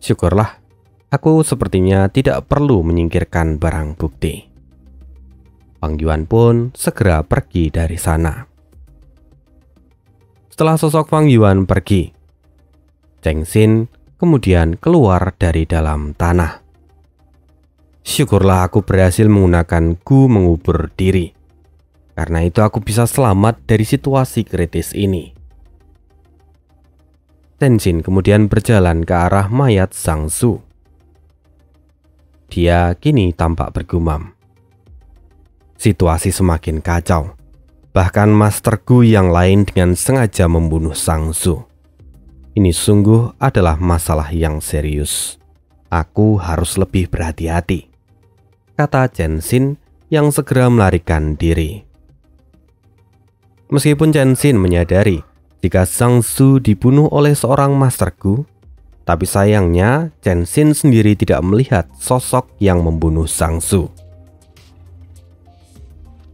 "Syukurlah, aku sepertinya tidak perlu menyingkirkan barang bukti." Fang Yuan pun segera pergi dari sana. Setelah sosok Fang Yuan pergi, Chen Xin kemudian keluar dari dalam tanah. "Syukurlah aku berhasil menggunakan Gu mengubur diri. Karena itu aku bisa selamat dari situasi kritis ini." Chen Xin kemudian berjalan ke arah mayat Zhang Zu. Dia kini tampak bergumam. Situasi semakin kacau. Bahkan Master Gu yang lain dengan sengaja membunuh Zhang Zu. Ini sungguh adalah masalah yang serius. Aku harus lebih berhati-hati, kata Chen Xin yang segera melarikan diri. Meskipun Chen Xin menyadari jika Zhang Zu dibunuh oleh seorang Master Gu, tapi sayangnya Chen Xin sendiri tidak melihat sosok yang membunuh Zhang Zu.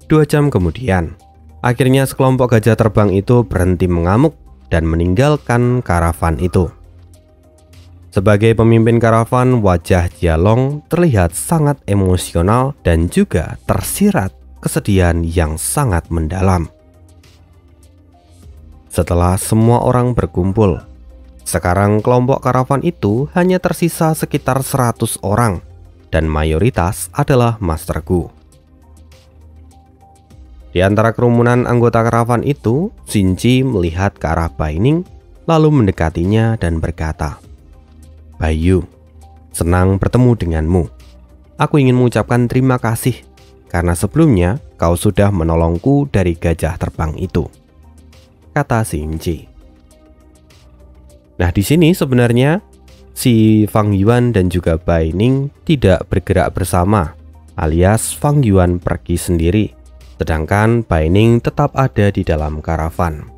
2 jam kemudian, akhirnya sekelompok gajah terbang itu berhenti mengamuk dan meninggalkan karavan itu. Sebagai pemimpin karavan, wajah Jialong terlihat sangat emosional dan juga tersirat kesedihan yang sangat mendalam. Setelah semua orang berkumpul, sekarang kelompok karavan itu hanya tersisa sekitar 100 orang dan mayoritas adalah Master Gu. Di antara kerumunan anggota karavan itu, Xinji melihat ke arah Bai Ning lalu mendekatinya dan berkata, "Bayu, senang bertemu denganmu. Aku ingin mengucapkan terima kasih karena sebelumnya kau sudah menolongku dari gajah terbang itu," kata Xinji. Nah, di sini sebenarnya si Fang Yuan dan juga Bai Ning tidak bergerak bersama, alias Fang Yuan pergi sendiri, sedangkan Bai Ning tetap ada di dalam karavan.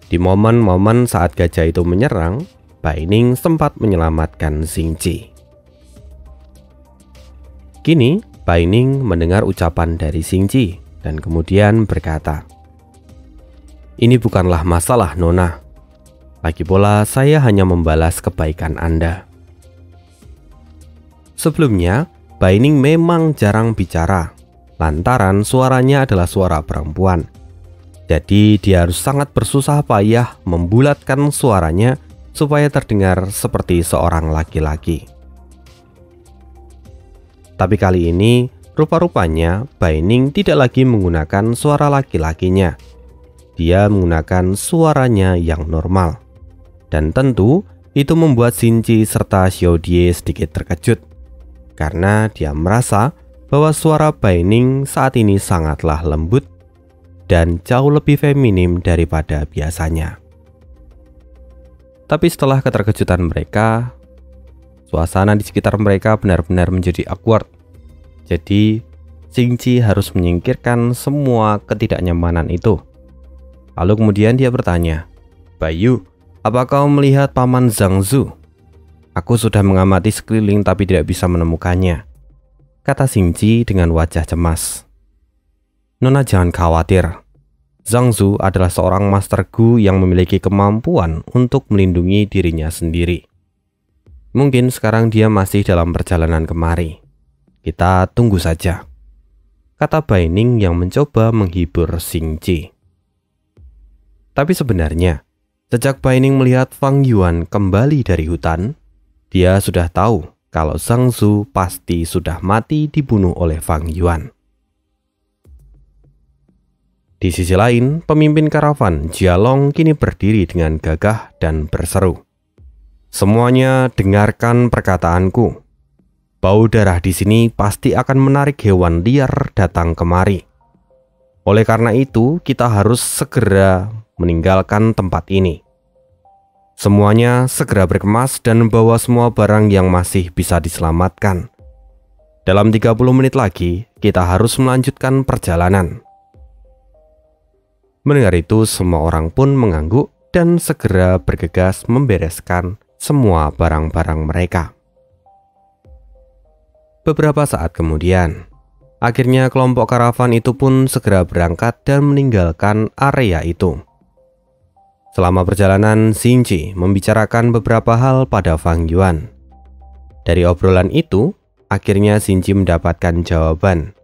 Di momen-momen saat gajah itu menyerang, Bai Ning sempat menyelamatkan Xinji. Kini, Bai Ning mendengar ucapan dari Xinji dan kemudian berkata, "Ini bukanlah masalah, Nona. Lagi pula saya hanya membalas kebaikan Anda." Sebelumnya, Bai Ning memang jarang bicara, lantaran suaranya adalah suara perempuan. Jadi dia harus sangat bersusah payah membulatkan suaranya supaya terdengar seperti seorang laki-laki. Tapi kali ini, rupa-rupanya Bai Ning tidak lagi menggunakan suara laki-lakinya. Dia menggunakan suaranya yang normal. Dan tentu itu membuat Xinji serta Xiao Die sedikit terkejut, karena dia merasa bahwa suara Bai Ning saat ini sangatlah lembut dan jauh lebih feminim daripada biasanya. Tapi setelah keterkejutan mereka, suasana di sekitar mereka benar-benar menjadi awkward. Jadi, Xinji harus menyingkirkan semua ketidaknyamanan itu. Lalu kemudian dia bertanya, "Bayu, apa kau melihat paman Zhang Zu? Aku sudah mengamati sekeliling tapi tidak bisa menemukannya," kata Xinji dengan wajah cemas. "Nona jangan khawatir. Zhang Zu adalah seorang Master Gu yang memiliki kemampuan untuk melindungi dirinya sendiri. Mungkin sekarang dia masih dalam perjalanan kemari. Kita tunggu saja," kata Bai Ning yang mencoba menghibur Xinji. Tapi sebenarnya, sejak Bai Ning melihat Fang Yuan kembali dari hutan, dia sudah tahu kalau Zhang Zu pasti sudah mati dibunuh oleh Fang Yuan. Di sisi lain, pemimpin karavan Jialong kini berdiri dengan gagah dan berseru, "Semuanya dengarkan perkataanku. Bau darah di sini pasti akan menarik hewan liar datang kemari. Oleh karena itu, kita harus segera meninggalkan tempat ini. Semuanya segera berkemas dan membawa semua barang yang masih bisa diselamatkan. Dalam 30 menit lagi, kita harus melanjutkan perjalanan." Mendengar itu, semua orang pun mengangguk dan segera bergegas membereskan semua barang-barang mereka. Beberapa saat kemudian, akhirnya kelompok karavan itu pun segera berangkat dan meninggalkan area itu. Selama perjalanan, Xinji membicarakan beberapa hal pada Fang Yuan. Dari obrolan itu, akhirnya Xinji mendapatkan jawaban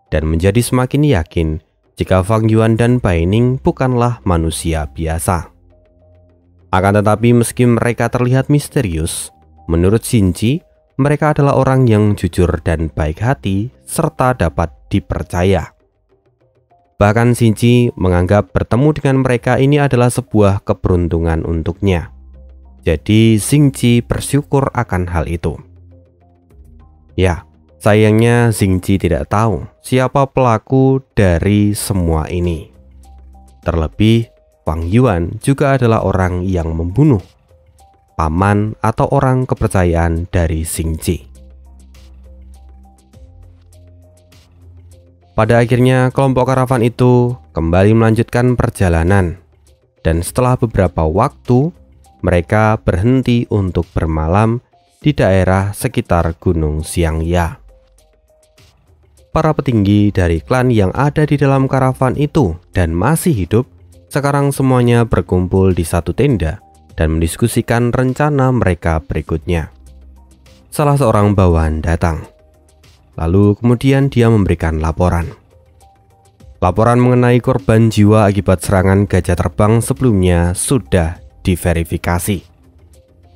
dan menjadi semakin yakin jika Fang Yuan dan Bai Ning bukanlah manusia biasa. Akan tetapi meski mereka terlihat misterius, menurut Xinji, mereka adalah orang yang jujur dan baik hati serta dapat dipercaya. Bahkan Xinji menganggap bertemu dengan mereka ini adalah sebuah keberuntungan untuknya. Jadi Xinji bersyukur akan hal itu. Ya, sayangnya Xinji tidak tahu siapa pelaku dari semua ini. Terlebih Wang Yuan juga adalah orang yang membunuh paman atau orang kepercayaan dari Xing Ji. Pada akhirnya kelompok karavan itu kembali melanjutkan perjalanan, dan setelah beberapa waktu mereka berhenti untuk bermalam di daerah sekitar Gunung Xiangya. Para petinggi dari klan yang ada di dalam karavan itu dan masih hidup sekarang semuanya berkumpul di satu tenda dan mendiskusikan rencana mereka berikutnya. Salah seorang bawahan datang. Lalu kemudian dia memberikan laporan. Laporan mengenai korban jiwa akibat serangan gajah terbang sebelumnya sudah diverifikasi.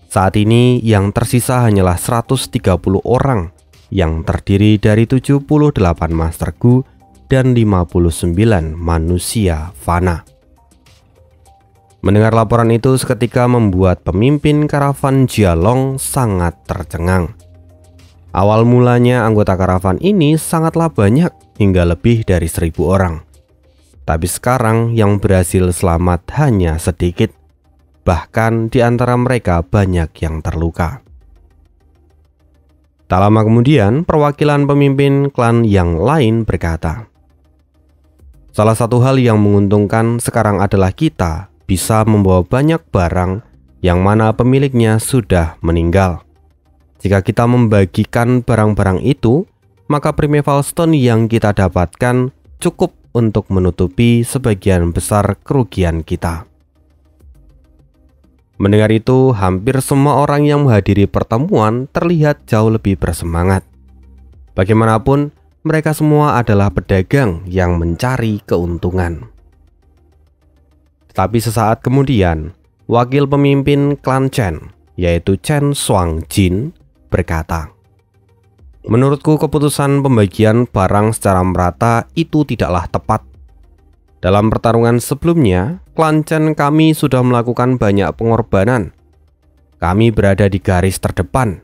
Saat ini yang tersisa hanyalah 130 orang yang terdiri dari 78 Master Gu dan 59 manusia fana. Mendengar laporan itu seketika membuat pemimpin karavan Jialong sangat tercengang. Awal mulanya anggota karavan ini sangatlah banyak hingga lebih dari 1000 orang. Tapi sekarang yang berhasil selamat hanya sedikit. Bahkan di antara mereka banyak yang terluka. Tak lama kemudian perwakilan pemimpin klan yang lain berkata, "Salah satu hal yang menguntungkan sekarang adalah kita bisa membawa banyak barang yang mana pemiliknya sudah meninggal. Jika kita membagikan barang-barang itu, maka Primeval Stone yang kita dapatkan cukup untuk menutupi sebagian besar kerugian kita." Mendengar itu, hampir semua orang yang menghadiri pertemuan terlihat jauh lebih bersemangat. Bagaimanapun, mereka semua adalah pedagang yang mencari keuntungan. Tapi sesaat kemudian, wakil pemimpin klan Chen, yaitu Chen Shuangjin, berkata, "Menurutku keputusan pembagian barang secara merata itu tidaklah tepat. Dalam pertarungan sebelumnya, klan Chen kami sudah melakukan banyak pengorbanan. Kami berada di garis terdepan.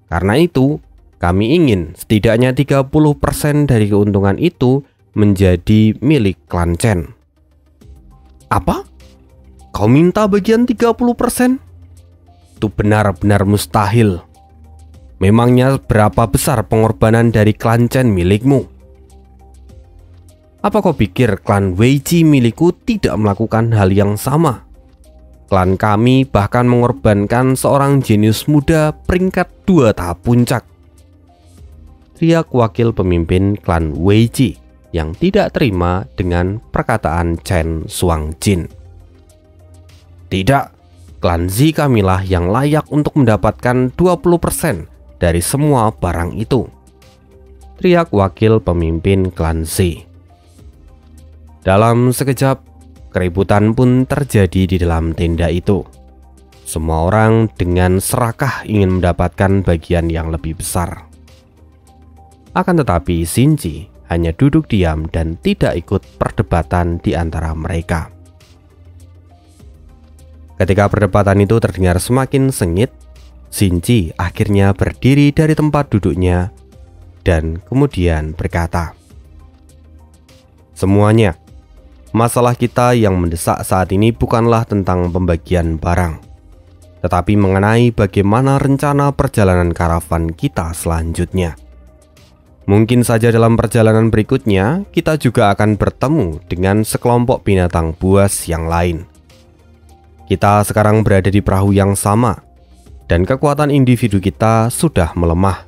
Karena itu, kami ingin setidaknya 30% dari keuntungan itu menjadi milik klan Chen." "Apa? Kau minta bagian 30%? Itu benar-benar mustahil. Memangnya berapa besar pengorbanan dari klan Chen milikmu? Apa kau pikir klan Weiji milikku tidak melakukan hal yang sama? Klan kami bahkan mengorbankan seorang jenius muda peringkat 2 tahap puncak." Teriak wakil pemimpin klan Weiji yang tidak terima dengan perkataan Chen Shuangjin. "Tidak, klan Zi kamilah yang layak untuk mendapatkan 20% dari semua barang itu," teriak wakil pemimpin klan Zi. Dalam sekejap, keributan pun terjadi di dalam tenda itu. Semua orang dengan serakah ingin mendapatkan bagian yang lebih besar. Akan tetapi Xing Ji hanya duduk diam dan tidak ikut perdebatan di antara mereka. Ketika perdebatan itu terdengar semakin sengit, Xing Ji akhirnya berdiri dari tempat duduknya dan kemudian berkata, "Semuanya, masalah kita yang mendesak saat ini bukanlah tentang pembagian barang, tetapi mengenai bagaimana rencana perjalanan karavan kita selanjutnya. Mungkin saja dalam perjalanan berikutnya kita juga akan bertemu dengan sekelompok binatang buas yang lain. Kita sekarang berada di perahu yang sama, dan kekuatan individu kita sudah melemah.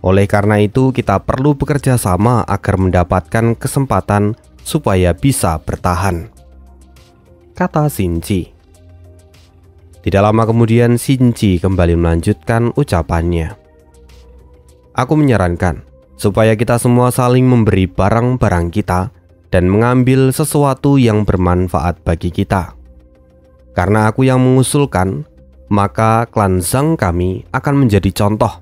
Oleh karena itu kita perlu bekerja sama agar mendapatkan kesempatan supaya bisa bertahan," kata Xing Ji. Tidak lama kemudian Xing Ji kembali melanjutkan ucapannya. "Aku menyarankan supaya kita semua saling memberi barang-barang kita dan mengambil sesuatu yang bermanfaat bagi kita. Karena aku yang mengusulkan, maka klan Zhang kami akan menjadi contoh,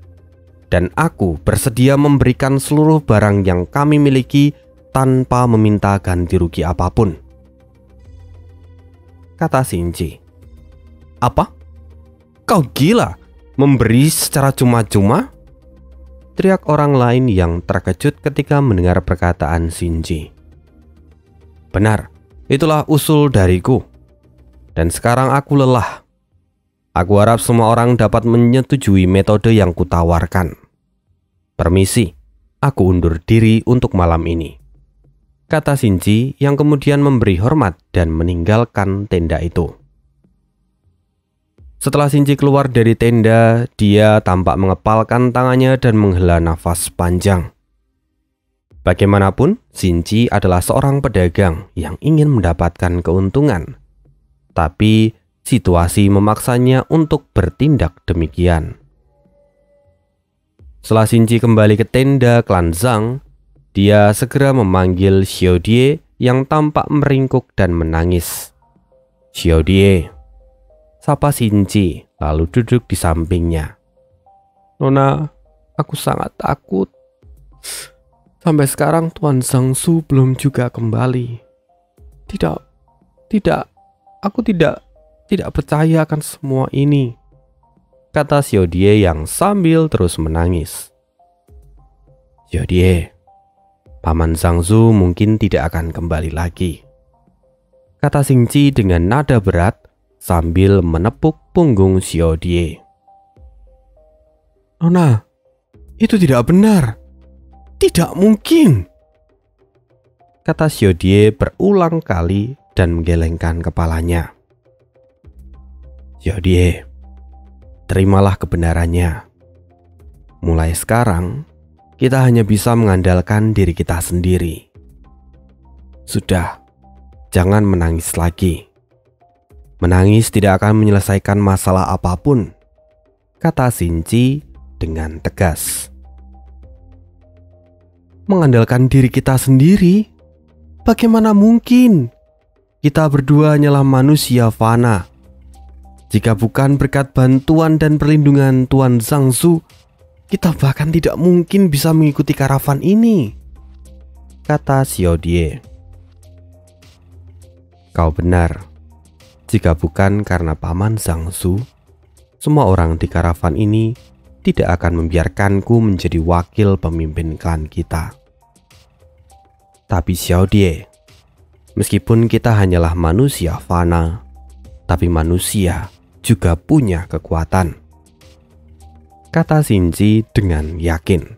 dan aku bersedia memberikan seluruh barang yang kami miliki tanpa meminta ganti rugi apapun," kata Xing Ji. "Apa? Kau gila? Memberi secara cuma-cuma?" teriak orang lain yang terkejut ketika mendengar perkataan Xing Ji. "Benar, Itulah usul dariku. Dan sekarang aku lelah. Aku harap semua orang dapat menyetujui metode yang kutawarkan. Permisi, aku undur diri untuk malam ini, kata Shinji yang kemudian memberi hormat dan meninggalkan tenda itu. Setelah Shinji keluar dari tenda, dia tampak mengepalkan tangannya dan menghela nafas panjang. Bagaimanapun, Shinji adalah seorang pedagang yang ingin mendapatkan keuntungan. Tapi situasi memaksanya untuk bertindak demikian. Setelah Shinji kembali ke tenda klan Zhang, dia segera memanggil Xiaodie yang tampak meringkuk dan menangis. "Xiaodie," sapa Shinji lalu duduk di sampingnya. "Nona, aku sangat takut. Sampai sekarang Tuan Zhangsu belum juga kembali. Aku tidak percaya akan semua ini," kata Xiaodie yang sambil terus menangis. "Xiaodie, Paman Zhangsu mungkin tidak akan kembali lagi," kata Shinji dengan nada berat sambil menepuk punggung Xiaodie. "Nona, itu tidak benar. Tidak mungkin," kata Xiaodie berulang kali dan menggelengkan kepalanya. "Xiaodie, terimalah kebenarannya. Mulai sekarang, kita hanya bisa mengandalkan diri kita sendiri. Sudah, jangan menangis lagi. Menangis tidak akan menyelesaikan masalah apapun," kata Shinji dengan tegas. "Mengandalkan diri kita sendiri? Bagaimana mungkin? Kita berdua hanyalah manusia fana. Jika bukan berkat bantuan dan perlindungan Tuan Zhangsu, kita bahkan tidak mungkin bisa mengikuti karavan ini," kata Xiaodie. "Kau benar. Jika bukan karena Paman Zhangsu, semua orang di karavan ini tidak akan membiarkanku menjadi wakil pemimpin klan kita. Tapi Xiaodie, meskipun kita hanyalah manusia fana, tapi manusia juga punya kekuatan," kata Shinji dengan yakin.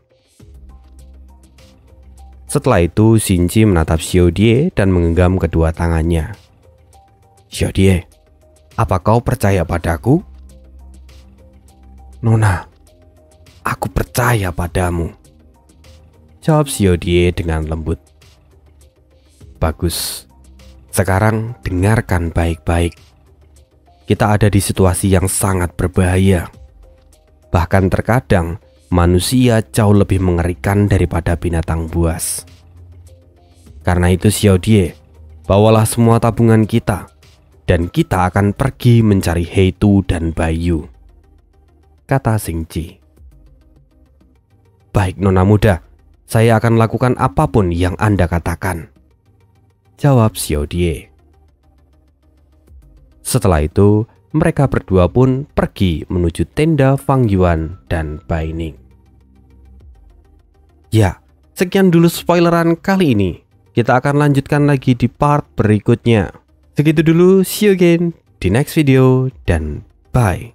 Setelah itu Shinji menatap Xiaodie dan menggenggam kedua tangannya. "Xiaodie, apa kau percaya padaku?" "Nona, aku percaya padamu," jawab Xiaodie dengan lembut. "Bagus. Sekarang dengarkan baik-baik. Kita ada di situasi yang sangat berbahaya. Bahkan terkadang manusia jauh lebih mengerikan daripada binatang buas. Karena itu Xiaodie, bawalah semua tabungan kita dan kita akan pergi mencari Heitu dan Bayu," kata Shinji. "Baik Nona muda, saya akan lakukan apapun yang Anda katakan," jawab Xiaodie. Setelah itu, mereka berdua pun pergi menuju tenda Fang Yuan dan Bai Ning. Ya, sekian dulu spoileran kali ini. Kita akan lanjutkan lagi di part berikutnya. Segitu dulu, see you again di next video, dan bye.